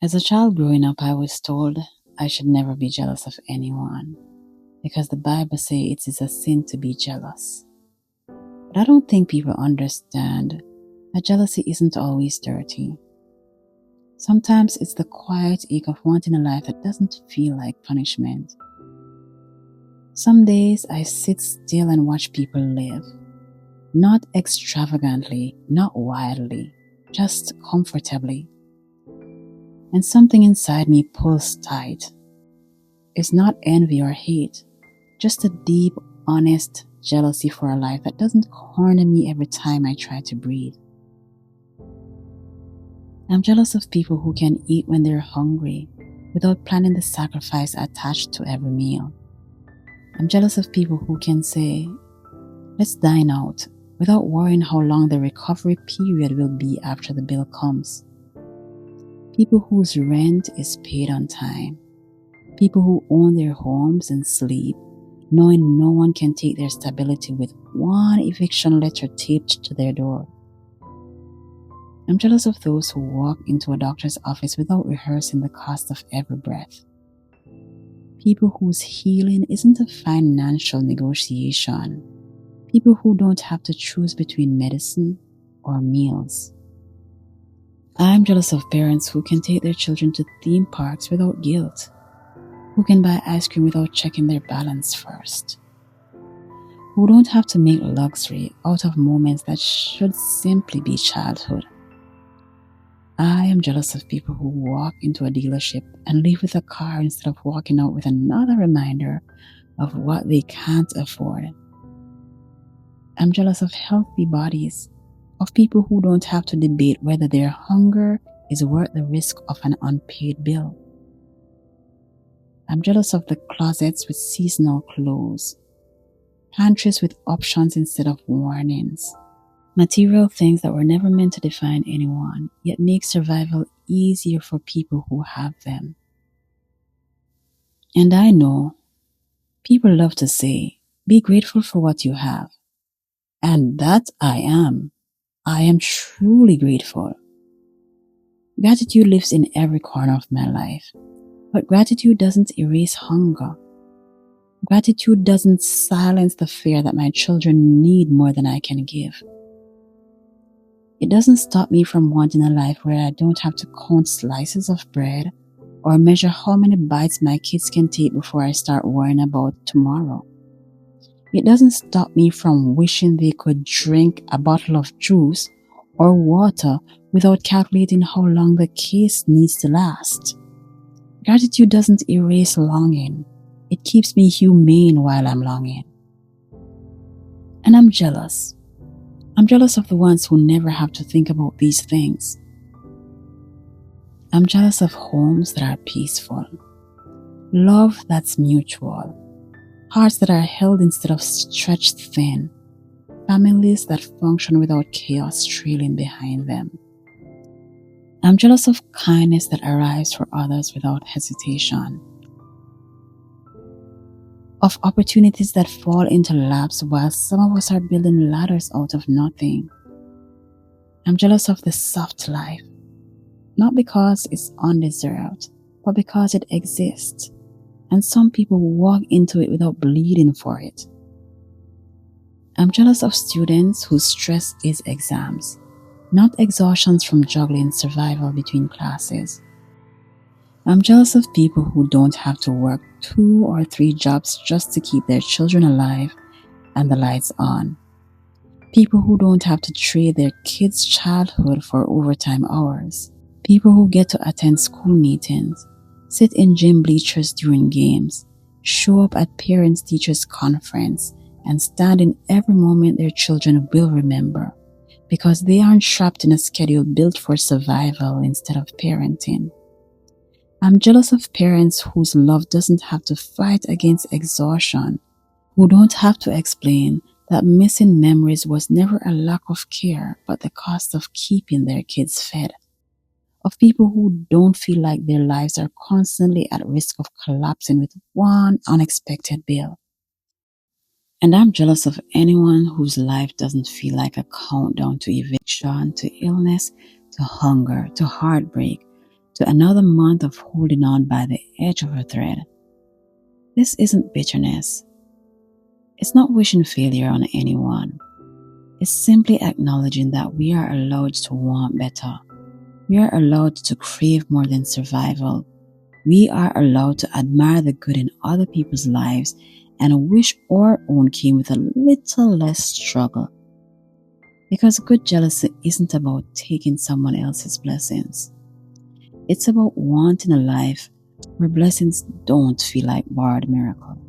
As a child growing up, I was told I should never be jealous of anyone because the Bible says it is a sin to be jealous. But I don't think people understand that jealousy isn't always dirty. Sometimes it's the quiet ache of wanting a life that doesn't feel like punishment. Some days I sit still and watch people live, not extravagantly, not wildly, just comfortably. And something inside me pulls tight. It's not envy or hate, just a deep, honest jealousy for a life that doesn't corner me every time I try to breathe. I'm jealous of people who can eat when they're hungry without planning the sacrifice attached to every meal. I'm jealous of people who can say, let's dine out, without worrying how long the recovery period will be after the bill comes. People whose rent is paid on time. People who own their homes and sleep, knowing no one can take their stability with one eviction letter taped to their door. I'm jealous of those who walk into a doctor's office without rehearsing the cost of every breath. People whose healing isn't a financial negotiation. People who don't have to choose between medicine or meals. I'm jealous of parents who can take their children to theme parks without guilt, who can buy ice cream without checking their balance first, who don't have to make luxury out of moments that should simply be childhood. I am jealous of people who walk into a dealership and leave with a car instead of walking out with another reminder of what they can't afford. I'm jealous of healthy bodies, of people who don't have to debate whether their hunger is worth the risk of an unpaid bill. I'm jealous of the closets with seasonal clothes, pantries with options instead of warnings, material things that were never meant to define anyone, yet make survival easier for people who have them. And I know people love to say, be grateful for what you have. And that I am. I am truly grateful. Gratitude lives in every corner of my life, but gratitude doesn't erase hunger. Gratitude doesn't silence the fear that my children need more than I can give. It doesn't stop me from wanting a life where I don't have to count slices of bread or measure how many bites my kids can take before I start worrying about tomorrow. It doesn't stop me from wishing they could drink a bottle of juice or water without calculating how long the case needs to last. Gratitude doesn't erase longing. It keeps me humane while I'm longing. And I'm jealous. I'm jealous of the ones who never have to think about these things. I'm jealous of homes that are peaceful, love that's mutual, hearts that are held instead of stretched thin, families that function without chaos trailing behind them. I'm jealous of kindness that arrives for others without hesitation, of opportunities that fall into laps while some of us are building ladders out of nothing. I'm jealous of the soft life, not because it's undeserved, but because it exists, and some people walk into it without bleeding for it. I'm jealous of students whose stress is exams, not exhaustions from juggling survival between classes. I'm jealous of people who don't have to work 2 or 3 jobs just to keep their children alive and the lights on. People who don't have to trade their kids' childhood for overtime hours. People who get to attend school meetings, sit in gym bleachers during games, show up at parents-teachers conference, and stand in every moment their children will remember because they aren't trapped in a schedule built for survival instead of parenting. I'm jealous of parents whose love doesn't have to fight against exhaustion, who don't have to explain that missing memories was never a lack of care but the cost of keeping their kids fed, of people who don't feel like their lives are constantly at risk of collapsing with one unexpected bill. And I'm jealous of anyone whose life doesn't feel like a countdown to eviction, to illness, to hunger, to heartbreak, to another month of holding on by the edge of a thread. This isn't bitterness. It's not wishing failure on anyone. It's simply acknowledging that we are allowed to want better. We are allowed to crave more than survival. We are allowed to admire the good in other people's lives and wish our own came with a little less struggle. Because good jealousy isn't about taking someone else's blessings. It's about wanting a life where blessings don't feel like borrowed miracles.